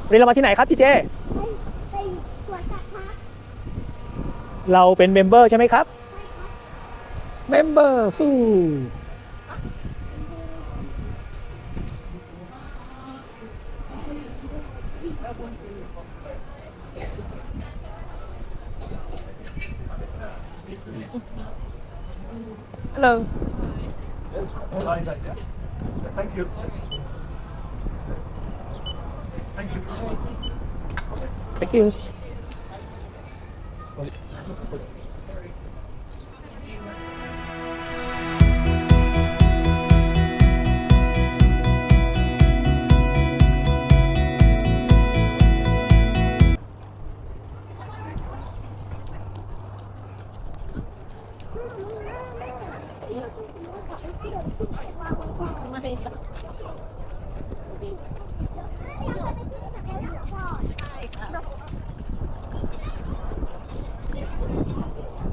วันนี้เรามาที่ไหนครับพี่เจไปสวนสัตว์ครับเราเป็นเมมเบอร์ใช่ไหมครับเมมเบอร์สู้ฮัลโหล Thank you. Thank you. Thank you.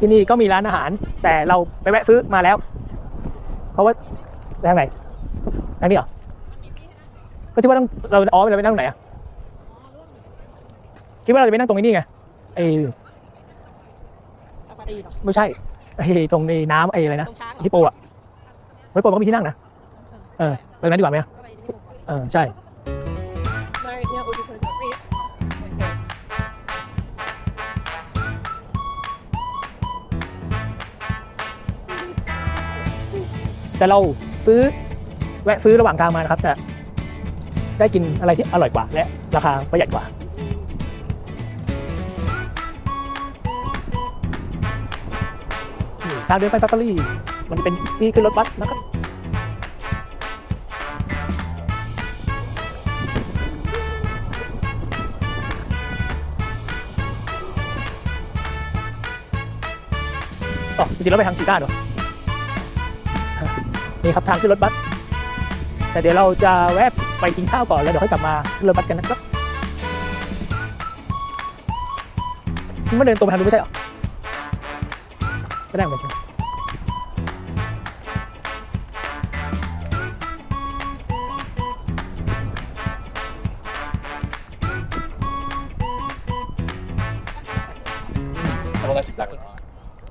ที่นี่ก็มีร้านอาหารแต่เราไปแวะซื้อมาแล้วเพราะว่าไปทางไหนทางนี้เหรอก็คิดว่าต้องเราเราไปนั่งตรงไหนอ่ะคิดว่าเราจะไปนั่งตรงนี้ไงไอ้ไม่ใช่ไอ้ตรงในน้ำไอ้อะไรนะฮิปโปอ่ะฮิปโปมันก็มีที่นั่งนะไปนั้นดีกว่าไหมใช่แต่เราแวะซื้อระหว่างทางมานะครับจะได้กินอะไรที่อร่อยกว่าและราคาประหยัดกว่าทางเดินไปซาฟารีมันจะเป็นที่ขึ้นรถบัสนะครับจริงๆเราไปทางชีต้าด้วยนี่ครับทางขึ้นรถบัสแต่เดี๋ยวเราจะแวะไปกินข้าวก่อนแล้วเดี๋ยวค่อยกลับมาขึ้นรถบัสกันนะครับมันเดินตรงไปทางนู้นไม่ใช่หรอไม่ได้เหมือนกัน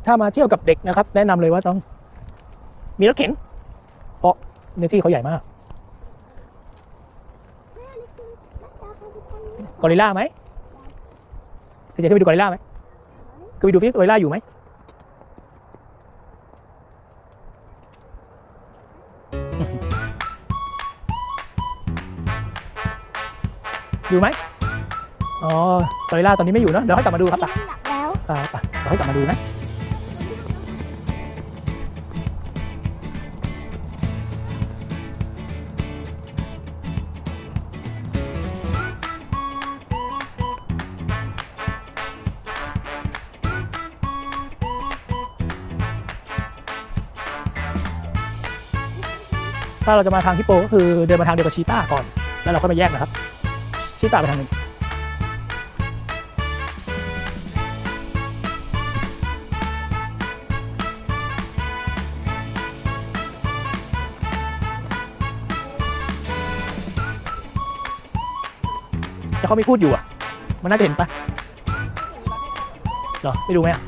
ถ้ามาเที่ยวกับเด็กนะครับแนะนำเลยว่าต้องมีรถเข็นเพราะเนื้อที่เขาใหญ่มากกอริลลาไหมจะขึ้นไปดูกอริลลาไหมขึ้นไปดูฟิกอริลลาอยู่ไหมอยู่ไหมอ๋อกอริลลาตอนนี้ไม่อยู่นะเดี๋ยวค่อยกลับมาดูครับป่ะเดี๋ยวค่อยกลับมาดูนะถ้าเราจะมาทางฮิปโปก็คือเดินมาทางเดียวกับชีต้าก่อนแล้วเราค่อยมาแยกนะครับชีต้าไปทางนึงแต่เขาไม่พูดอยู่อ่ะมันน่าจะเห็นปะเหรอไปดูไหมอ่ะ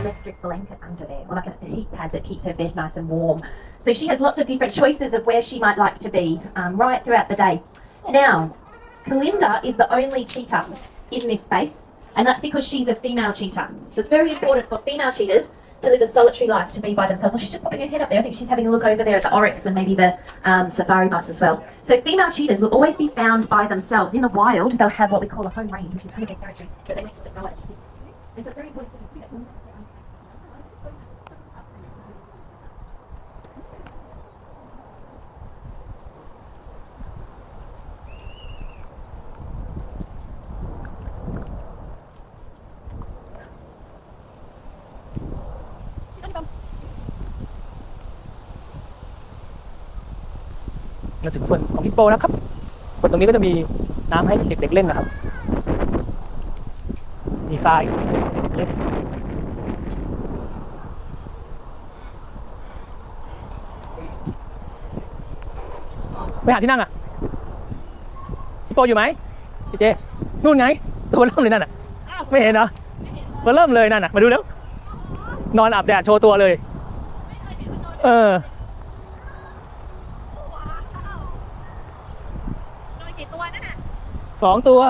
electric blanket under there, or like a heat pad that keeps her bed nice and warm. So she has lots of different choices of where she might like to be right throughout the day. Now, Kalinda is the only cheetah in this space, and that's because she's a female cheetah. So it's very important for female cheetahs to live a solitary life, to be by themselves. Well, she's just popping her head up there. I think she's having a look over there at the oryx and maybe the safari bus as well. So female cheetahs will always be found by themselves. In the wild, they'll have what we call a home range, which is kind of their territory, but they make it right. It's a very important thing. มาถึงส่วนของฮิปโปนะครับส่วนตรงนี้ก็จะมีน้ำให้เด็กๆเล่นนะครับมีทรายเล่น ไปหาที่นั่งอ่ะพี่โปอยู่ไหมเจนู่นไงตัวเริ่มเลยนั่นอ่ะไม่เห็นเหรอตัวเริ่มเลยนั่นอ่ะมาดูแล้วนอนอาบแดดโชว์ตัวเลยโดยกี่ตัวนั่นน่ะ 2 ตัว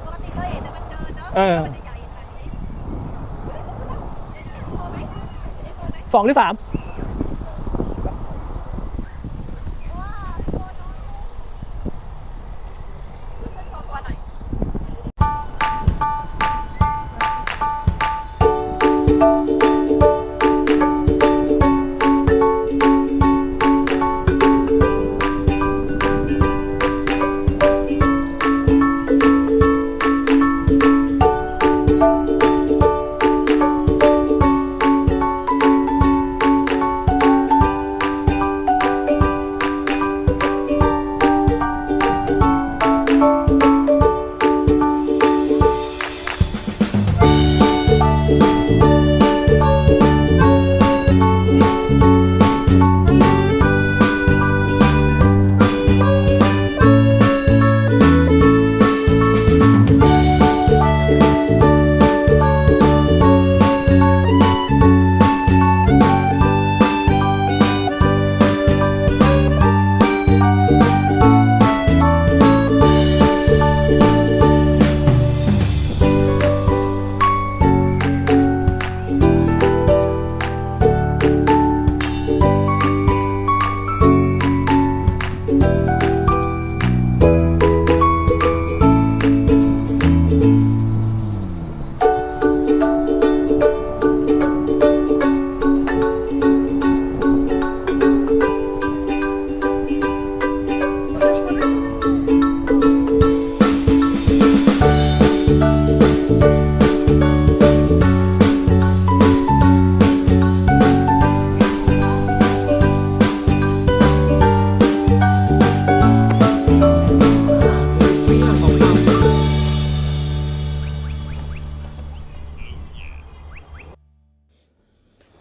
ปกติเคยเห็นแต่มันเดินเนาะมันจะใหญ่ขนาดนี้ 2 หรือ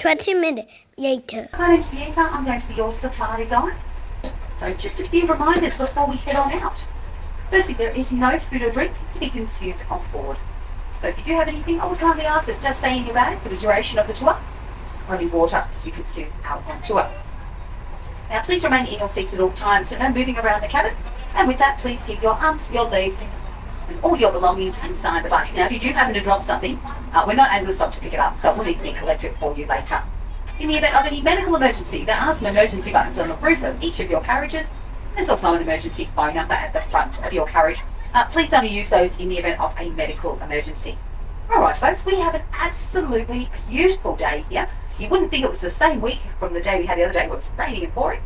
320 minutes later. My name's Bianca. I'm going to be your safari guide. So just a few reminders before we head on out. Firstly, there is no food or drink to be consumed on board. So if you do have anything, I would kindly ask that just stay in your bag for the duration of the tour. Only water is to be consumed out on tour. Now please remain in your seats at all times, so no moving around the cabin. And with that, please keep your arms, your legs, and all your belongings inside the bus. Now if you do happen to drop something, we're not able to stop to pick it up, so it will need to be collected for you later. In the event of any medical emergency, there are some emergency buttons on the roof of each of your carriages. There's also an emergency phone number at the front of your carriage. Please only use those in the event of a medical emergency. Alright folks, we have an absolutely beautiful day here. You wouldn't think it was the same week from the day we had the other day where it was raining and pouring,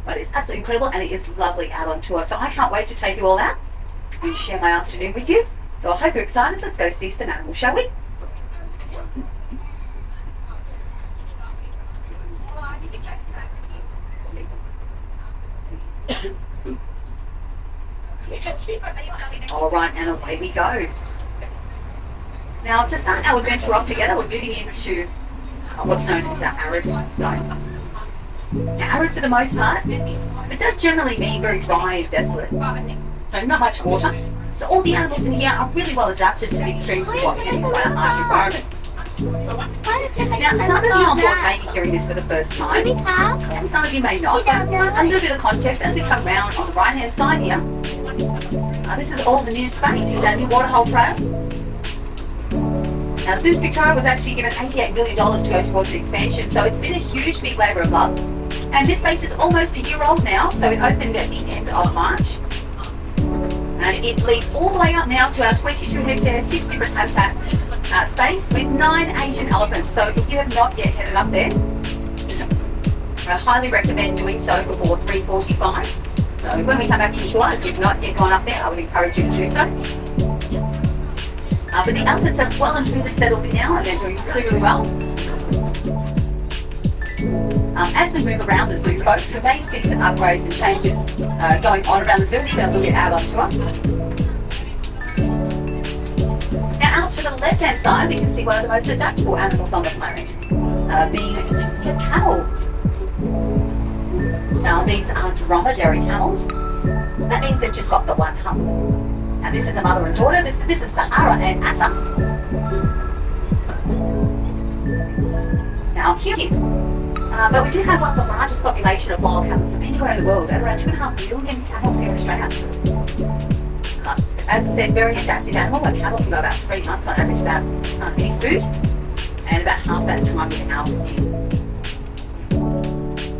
but it's absolutely incredible and it is lovely out on tour. So I can't wait to take you all out and share my afternoon with you. So I hope you're excited. Let's go see some animals, shall we? Alright, and away we go. Now to start our adventure off together, we're moving into what's known as our arid zone. Now arid for the most part, it does generally mean very dry and desolate. So not much water. So all the animals in here are really well adapted to the extremes of what can be quite a harsh environment. Now some of you on board may be hearing this for the first time, and some of you may not, but a little bit of context as we come round on the right hand side here. This is all the new space, is our new waterhole trail. Now Zoos Victoria was actually given $88 million to go towards the expansion, so it's been a huge big labour of love. And this space is almost a year old now, so it opened at the end of March. And it leads all the way up now to our 22 hectare, 6 different habitat space with 9 Asian elephants. So if you have not yet headed up there, I highly recommend doing so before 3:45. So when we come back in July, if you've not yet gone up there, I would encourage you to do so. But the elephants have well and truly settled in now and they're doing really, really well. As we move around the zoo, folks, we may see some upgrades and changes going on around the zoo, even a little bit out on tour. Now out to the left-hand side, we can see one of the most adaptable animals on the planet, being the camel. Now these these are dromedary camels. That means they've just got the one hump. Now this is a mother and daughter. This is Sahara and Atta. Now here, but we do have one of the largest population of wild camels of anywhere in the world, at around 2.5 million camels here in Australia. As I said, very adaptive animal. A camel can go about 3 months on average without any food, and about half that time without eating.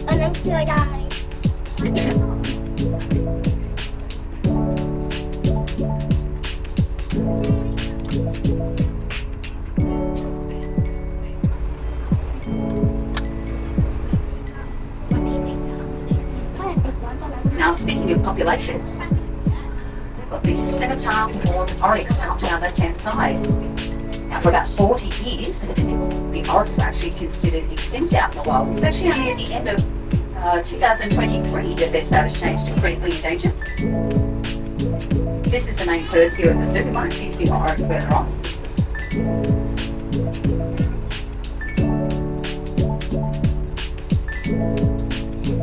อันนั้นคืออะไร Now speaking of population, we've got the scimitar horned oryx out down the left-hand side. Now for about 40 years, the oryx is actually considered extinct out in the wild. It's actually only at the end of 2023 that their status changed to critically endangered. This is the main herd here at the zoo. You might see a few more oryx further on.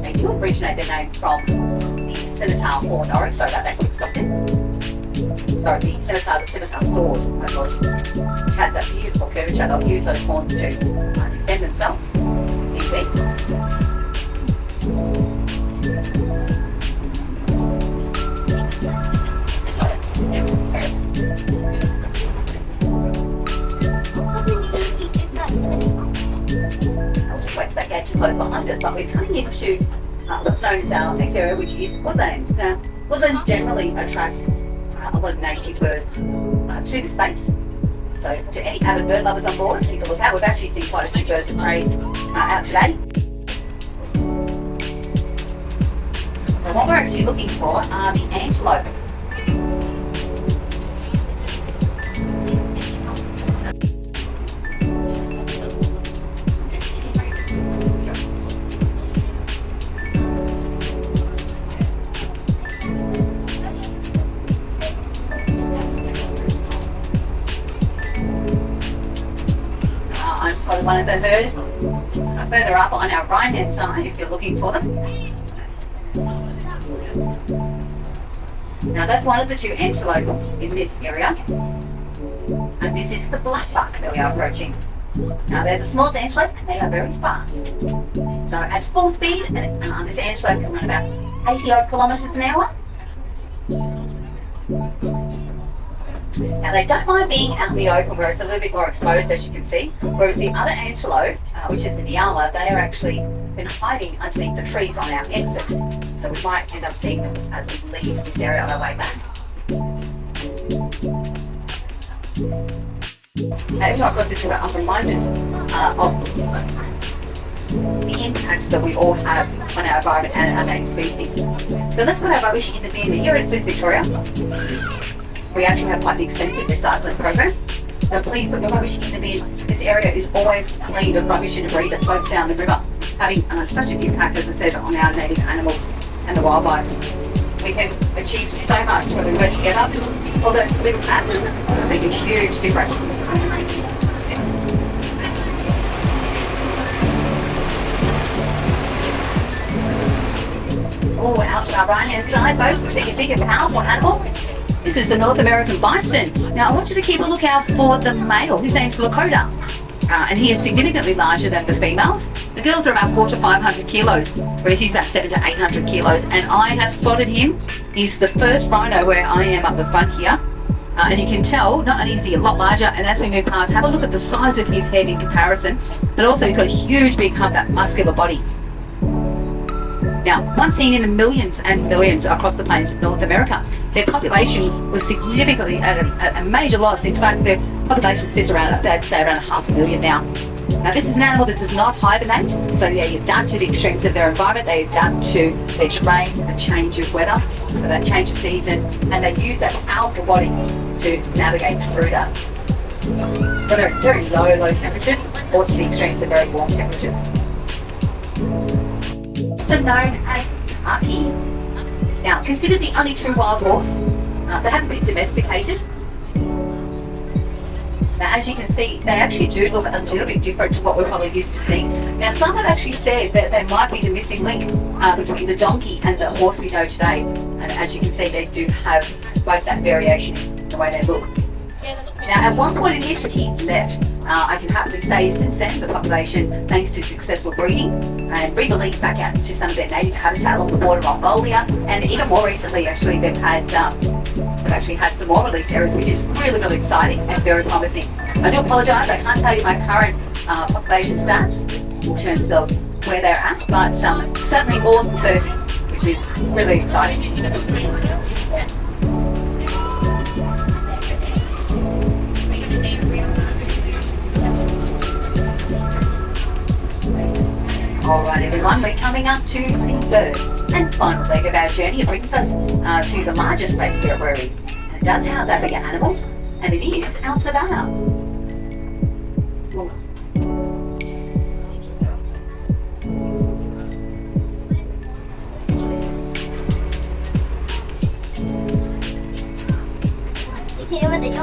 They do originate their name from the scimitar horned oryx. Sorry about that, quick stop there. Sorry, the scimitar sword, my God, which has that beautiful curvature. They'll use those horns to defend themselves. Indeed. I'll just wait for that gate to close behind us, but we're coming into what's known as our next area, which is woodlands. Now, woodlands generally attracts a lot of native birds to the space. So to any avid bird lovers on board, keep a look out. We've actually seen quite a few birds of prey out today. But what we're actually looking for are the antelope. I've spotted one of the herds further up on our right hand side if you're looking for them. Now that's one of the two antelope in this area, and this is the black buck that we are approaching. Now they're the smallest antelope and they are very fast. So at full speed, this antelope can run about 80 odd kilometres an hour. Now they don't mind being out in the open where it's a little bit more exposed, as you can see, whereas the other antelope, which is the Nyala, they are actually been hiding underneath the trees on our exit. So we might end up seeing them as we leave this area on our way back. Every time I cross this river, I'm reminded of the impact that we all have on our environment and our native species. So let's put our rubbish in the bin. Here at Zoos Victoria, we actually have quite an extensive recycling program. So please put your rubbish in the bin. This area is always clean of rubbish and debris that floats down the river, having such an impact, as I said, on our native animals and the wildlife. We can achieve so much when we work together. All those little acts make a huge difference. Oh, out to our right-hand side, folks, we're seeing a big and powerful animal. This is the North American bison. Now, I want you to keep a lookout for the male. His name's Lakota, and he is significantly larger than the females. The girls are about 400 to 500 kilos, whereas he's about 700 to 800 kilos. And I have spotted him. He's the first rhino where I am up the front here. And you can tell, not only is he a lot larger, and as we move past, have a look at the size of his head in comparison, but also he's got a huge big hump, that muscular body. Now, once seen in the millions and millions across the plains of North America, their population was significantly at a major loss. In fact, their population sits around, I'd say, around 500,000 now. Now, this is an animal that does not hibernate, so they adapt to the extremes of their environment, they adapt to their terrain, the change of weather, so that change of season, and they use that powerful body to navigate through that. Whether it's very low temperatures or to the extremes of very warm temperatures. Also known as Taki. Now, considered the only true wild horse that haven't been domesticated. Now, as you can see, they actually do look a little bit different to what we're probably used to seeing. Now, some have actually said that they might be the missing link between the donkey and the horse we know today. And as you can see, they do have both that variation in the way they look. Now, at one point in history, he left. I can happily say since then, the population, thanks to successful breeding and re-released back out into some of their native habitat along the border of Mongolia, and even more recently, actually, they've actually had some more release areas, which is really, really exciting and very promising. I do apologise, I can't tell you my current population stats in terms of where they're at, but certainly more than 30, which is really exciting. Alright everyone, we're coming up to the third and final leg of our journey. It brings us to the largest space here at Werribee. It does house our bigger animals, and it is our savannah.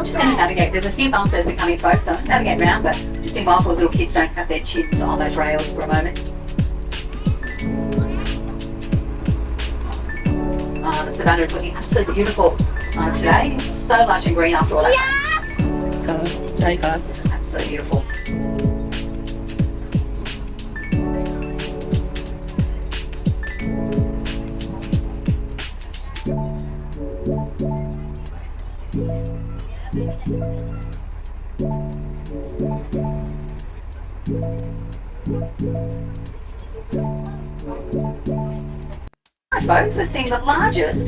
Just going to navigate. There's a few bumps as we come in, folks, so navigate around, but just be mindful little kids don't cut their chins on those rails for a moment. The savannah is looking absolutely beautiful today. So lush and green after all that. ใช่ครับ Absolutely beautiful. Hi folks, we're seeing the largest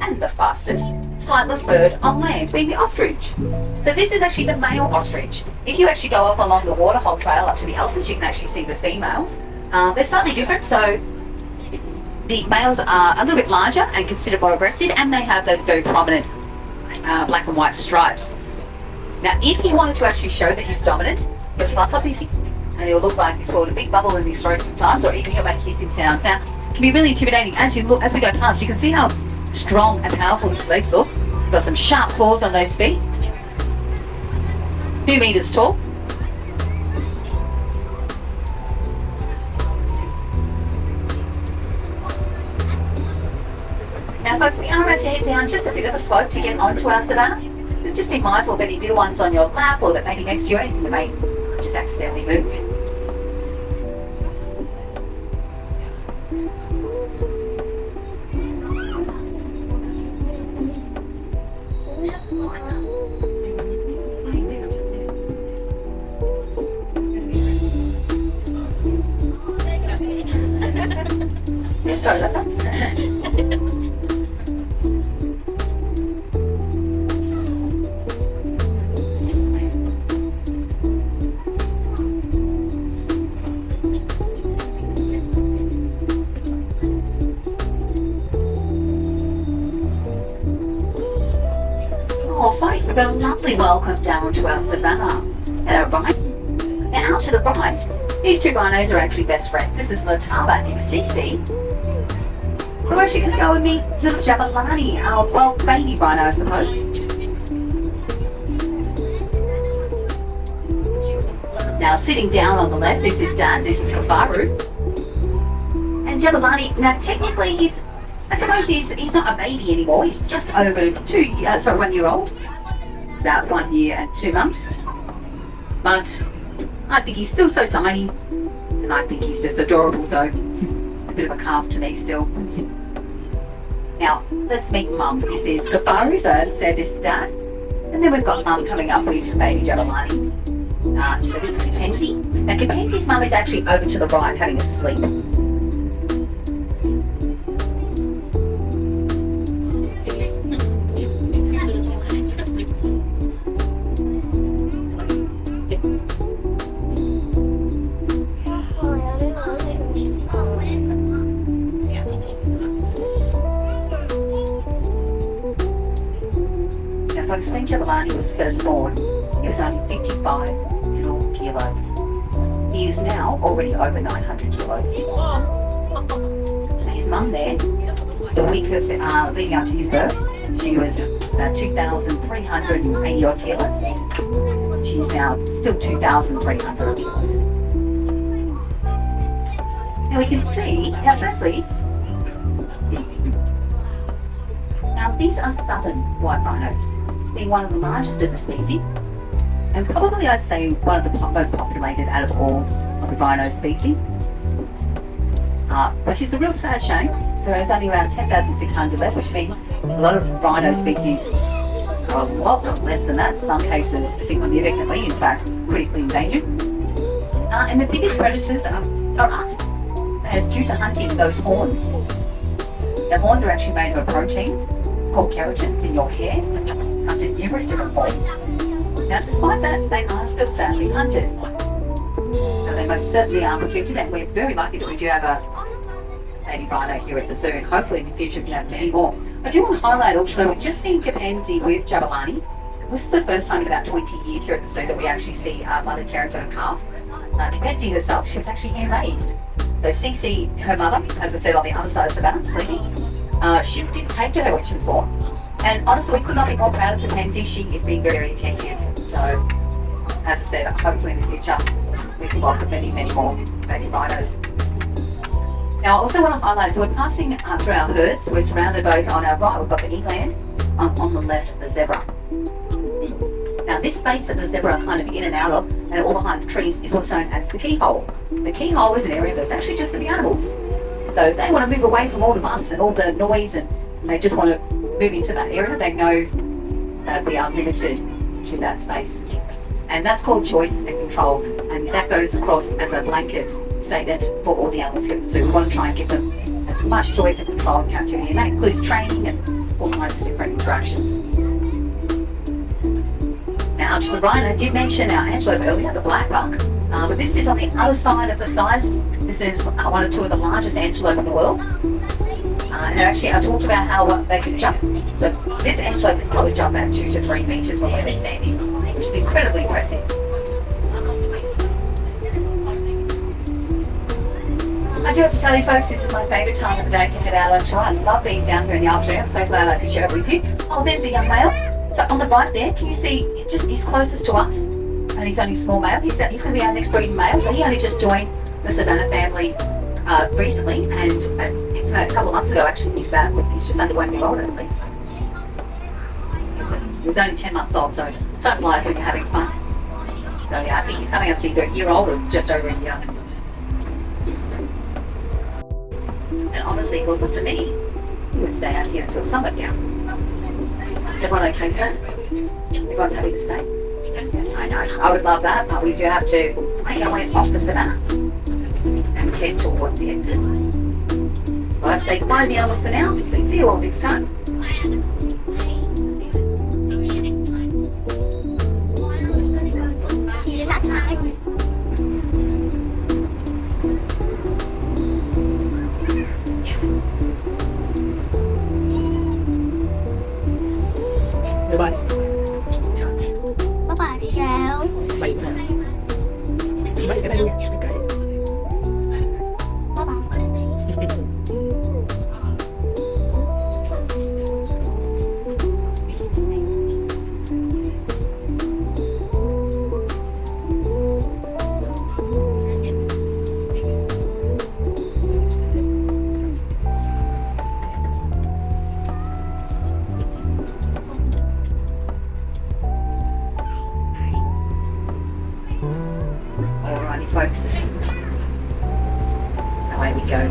and the fastest flightless bird on land, being the ostrich. So this is actually the male ostrich. If you actually go up along the waterhole trail up to the elephants, you can actually see the females. They're slightly different, so the males are a little bit larger and considered more aggressive, and they have those very prominent black and white stripes. Now, if he wanted to actually show that he's dominant, he'll fluff up his, and he'll look like he's swallowed a big bubble in his throat sometimes, or even he'll make hissing sounds. Now, it can be really intimidating as we go past. You can see how strong and powerful his legs look. He's got some sharp claws on those feet. 2 meters tall. Now, folks, we are about to head down just a bit of a slope to get onto our savannah. So just be mindful of any little ones on your lap or that maybe next to you, anything that may just accidentally move. Yeah, sorry about that. Oh, folks, we've got a lovely welcome down to our savannah. At our right, now out to the right, these 2 rhinos are actually best friends. This is Latava and Cece. We're actually going to go and meet little Jabalani, our, well, baby rhino, I suppose. Now, sitting down on the left, this is Dad, this is Kafaru. And Jabalani, now technically I suppose he's not a baby anymore. He's just over 1 year old. About 1 year and 2 months. But I think he's still so tiny. And I think he's just adorable, so it's a bit of a calf to me still. Now, let's meet Mum. This is Kafaru, so as I said, this is Dad. And then we've got Mum coming up with baby Jabalani. So this is Kenzie. Now, Kenzie's mum is actually over to the right having a sleep. When Jabalani was first born, he was only 55 little kilos. He is now already over 900 kilos. His mum there, the week of leading up to his birth, she was 2,380 odd kilos. she's now still 2,300 kilos. Now we can see, now firstly, now these are southern white rhinos, being one of the largest of the species, and probably I'd say one of the most populated out of all of the rhino species, which is a real sad shame. There is only around 10,600 left, which means a lot of rhino species are a lot less than that, some cases significantly, in fact, critically endangered. And the biggest predators are us, due to hunting those horns. The horns are actually made of a protein, it's called keratin, it's in your hair, it comes in numerous different forms. Now, despite that, they are still sadly hunted. So they most certainly are protected, and we're very lucky that we do have a baby rhino here at the zoo, and hopefully in the future we can have many more. I do want to highlight also, we've just seen chimpanzee with Jabulani. This is the first time in about 20 years here at the zoo that we actually see a mother caring for her calf. Chimpanzee herself, she was actually hand-raised. So Cece, her mother, as I said, on the other side of Savannah, sleeping, she didn't take to her when she was born. And honestly, we could not be more proud of Chimpanzee. She is being very, very attentive. So, as I said, hopefully in the future we can welcome many, many more baby rhinos. Now, I also want to highlight, so we're passing through our herds. We're surrounded both on our right, we've got the eland, on the left, the zebra. Now, this space that the zebra are kind of in and out of, and all behind the trees, is what's known as the keyhole. The keyhole is an area that's actually just for the animals. So if they want to move away from all the fuss and all the noise, and they just want to move into that area, they know that we are limited to that space. And that's called choice and control, and that goes across as a blanket statement for all the animals here at the zoo. We want to try and give them as much choice and control in captivity, and that includes training and all kinds of different interactions. Now, to the right, I did mention our antelope earlier, the black buck, but this is on the other side of the size. This is one or two of the largest antelope in the world. And actually, I talked about how they can jump. So this antelope can probably jump at 2 to 3 meters from where they're standing, which is incredibly impressive. I do have to tell you folks, this is my favourite time of the day to head out actually. I love being down here in the afternoon. I'm so glad I could share it with you. Oh, there's the young male. So on the right there, can you see, he's closest to us, and he's only a small male. He's going to be our next breeding male. So he only just joined the Savannah family recently, and a couple of months ago actually. He's just under 1 year old, I believe. He was only 10 months old, so time flies when you're having fun. So yeah, I think he's coming up to either a year old or just over a year. And honestly, if it was up to me, he would stay out here until summer now. Is everyone okay with that? Everyone's happy to stay? Yes, I know. I would love that, but we do have to make our way off the Savannah and head towards the exit. Well, I'd say goodbye to the animals for now. So see you all next time. See you next time. Bye-bye. Bye-bye, Miguel. Bye. Bye, cái này luôn nha. Okay. Alrighty folks, away we go.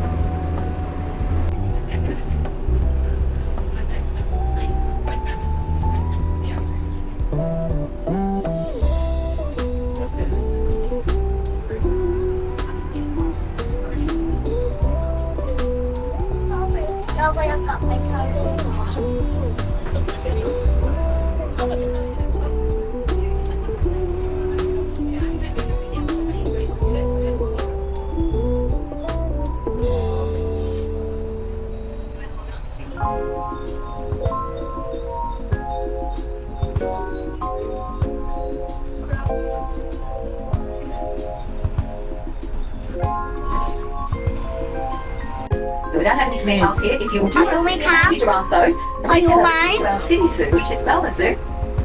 So we don't have any females here. If you would Are you my cat? giraffe though, Are you please head mine? over to our city zoo, which is Melbourne Zoo.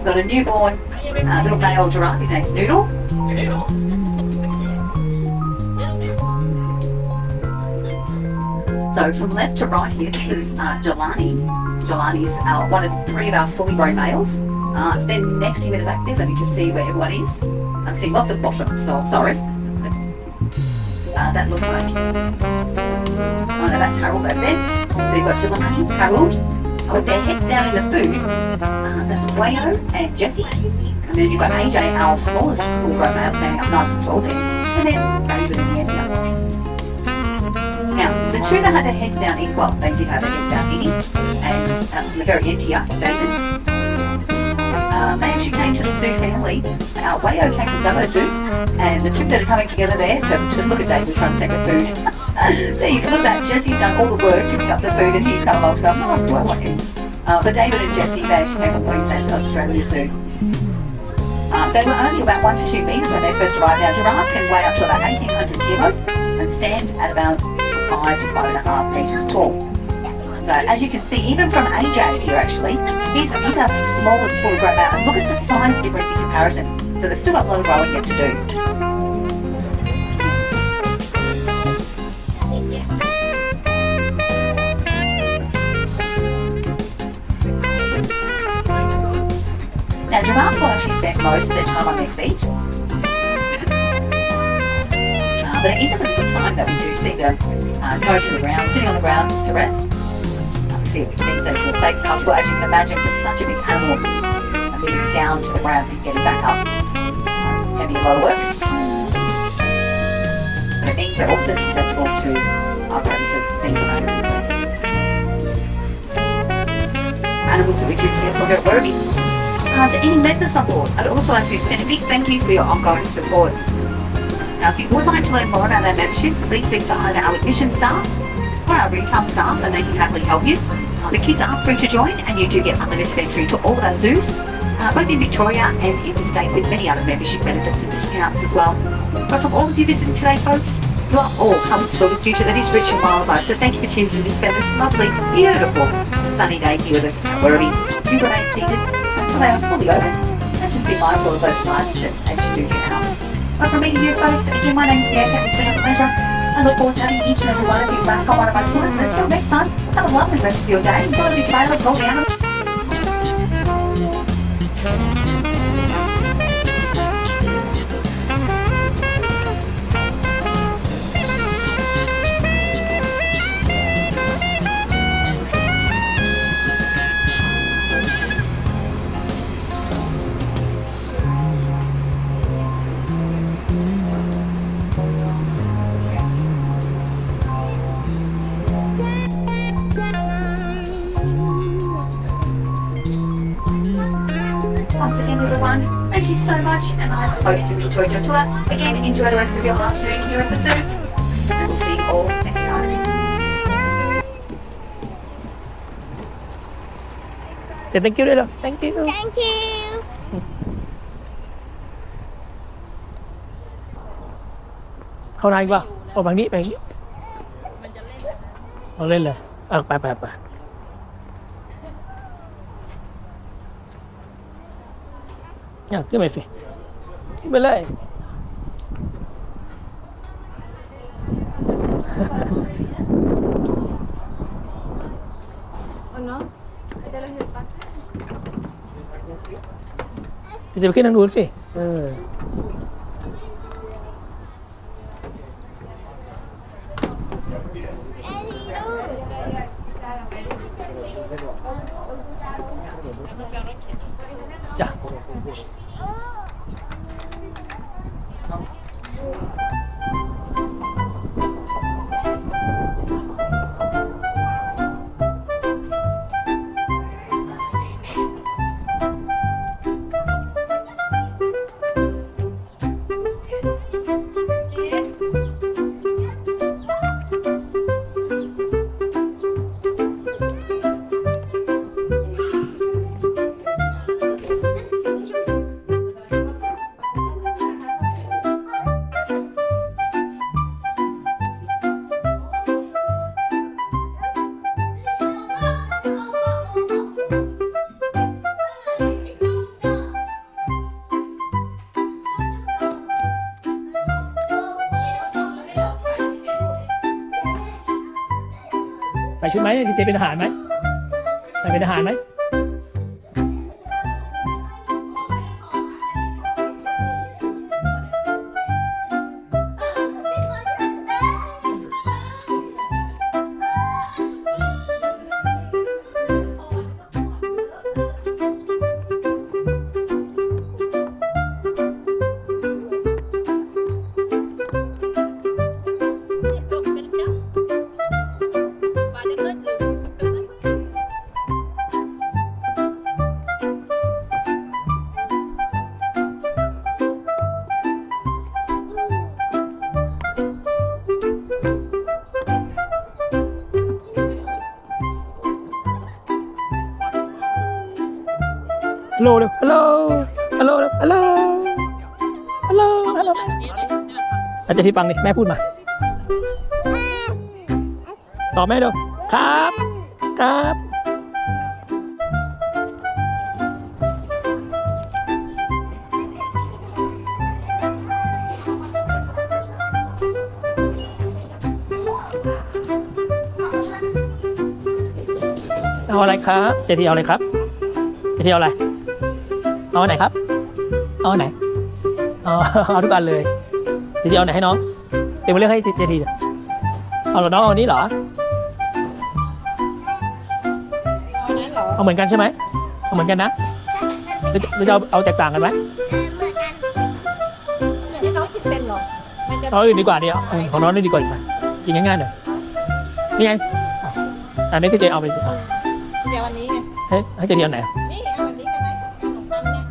We've got a newborn little male giraffe. His name's Noodle. So from left to right here, this is Jelani. Jelani is one of 3 of our fully grown males. Then next to him in the back there, let me just see where everyone is. I'm seeing lots of bottoms, so sorry. That looks like... Oh no, that's Harold over there. So you've got Jelani, Harold, with their heads down in the food. That's Wayo and Jessie. And then you've got AJ, our smallest fully grown male, standing up nice and tall there. And then David and Andy up there. Now, the 2 that had their heads down in, well, they did have their heads down eating, and the very end here, David, they actually came to the zoo family. Wayo came from Dubbo Zoo, and the 2 that are coming together there to look at David trying to take the food. There you can look at that. Jesse's done all the work to pick up the food, and he's come along to go, oh, do I want him? But David and Jessie, they actually came from Queensland, Australia Zoo. They were only about 1 to 2 metres when they first arrived. Now, giraffe can weigh up to about 1,800 kilos and stand at about 5 to 5.5 metres tall. So as you can see, even from AJ here actually, he's our smallest fully grown male, and look at the size difference in comparison. So they've still got a lot of growing yet to do. Now giraffe will actually spend most of their time on their feet. But it is a really good sign that we do see them go to the ground, sitting on the ground to rest. See if it means that it's safe and comfortable. As you can imagine, for such a big animal, moving down to the ground and getting back up can be a lot of work. But it means they're also susceptible to predators being owners. Animals that we do here look at Werribee. To any members on board, I'd also like to extend a big thank you for your ongoing support. Now, if you would like to learn more about our memberships, please speak to either our admission staff or our retail staff, and they can happily help you. The kids are free to join, and you do get unlimited entry to all of our zoos, both in Victoria and interstate, with many other membership benefits and discounts as well. But from all of you visiting today, folks, you are all helping to build a future that is rich in wildlife. So thank you for choosing to spend this lovely, beautiful, sunny day here with us at Werribee. Do remain seated until they are fully open, and just be mindful of those large steps as you do get out. But from meeting you folks, again, my name's Gail. It's been a pleasure. I look forward to having each and every one of you back on one of my tours. And until next time, have a lovely rest of your day. Enjoy the trailers, roll down. Once again, everyone, thank you so much, and I hope you enjoyed your tour. Again, enjoy the rest of your afternoon here at the zoo, and we'll see you all next time. เสร็จ thank you ด้วยเหรอ thank you Thank you เข้าในป่ะออกแบบนี้ไปอย่างนี้เราเล่นเลยไปขึ้นไปสิขึ้นไปเลย จะไปขึ้นทางนู้นสิจ้ะ ส่ชุดไหมดีเจเป็นทหารไหมใส่เป็นทหารไหมฮัลโหลฮัลโหลฮัลโหลฮัลโหลฮัลโหลฮัลโหลอาจจะที่ฟังดิแม่พูดมาตอบแม่ดูครับครับเอาอะไรครับเจทีเอาอะไรครับเจทีเอาอะไรเอาไหนครับเอาไหนเอาทุกอันเลยเจทีเอาไหนให้น้องเดี๋ยวมาเลือกให้เจทีเอาน้องเอาอันนี้เหรอเอาเหมือนกันใช่ไหมเอาเหมือนกันนะหรือจะเอาแตกต่างกันไหม นี่น้องกินเป็นหรอมันจะ เอาอื่นดีกว่าเนี่ยของน้องนี่ดีกว่าอีกไหมกินง่ายๆหน่อยนี่ไงอันนี้คือเจเอาไป เดี๋ยววันนี้ไง ให้เจทีเอาไหน นี่เอาแบบนี้กันไหมขนมปังเนี่ย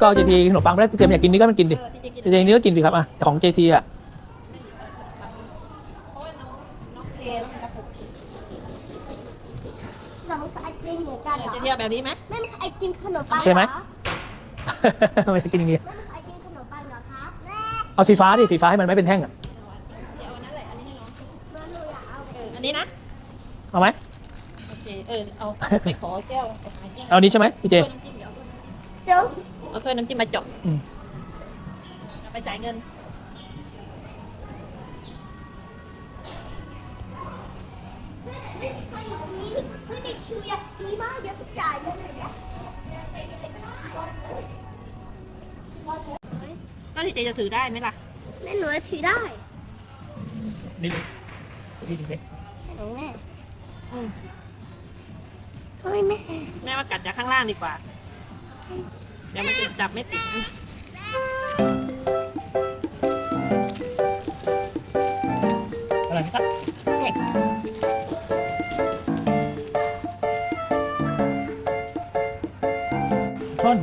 ก็เจทีขนมปังไม่ได้เจมอยากกินนี่ก็มันกินดิ ที่จะกิน เจทีนี่ก็กินสิครับอ่ะแต่ของเจทีอ่ะ เพราะว่าน้องเทแล้วมันจะผุ น้องไอติมเหมือนกันเหรอ จะเที่ยวแบบนี้ไหม แม่มันไอติมขนมปัง ใช่ไหม รอ ทำไมจะกินอย่างงี้ แม่มันไอติมขนมปังเหรอคะแม่ เอาสีฟ้าดิสีฟ้าให้มันไม่เป็นแท่งอ่ะ เดี๋ยวอันนั้นแหละอันนี้ให้น้อง หนูอยากเอา อันนี้นะ เอาไหม โอเคเอาไปขอแก้วไปหาแก้ว เอานี้ใช่ไหมพี่เจ น้ำจิ้มเดี๋ยว เดี๋ยว เอาถ้วยน้ำจิ้มมาจบ อืม เอาไปจ่ายเงิน ไม่ได้ชื่ออยากดีมากเดี๋ยวไปจ่ายเลยเนี่ย ก็ที่เจจะถือได้ไหมล่ะ แม่หนูถือได้ นี่นี่ดิ แม่ทำไมแม่ แม่ว่ากัดจากข้างล่างดีกว่าเดี๋ยวมันจะจับไม่ติด อะไรนะครับชน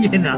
เย็นเหรอ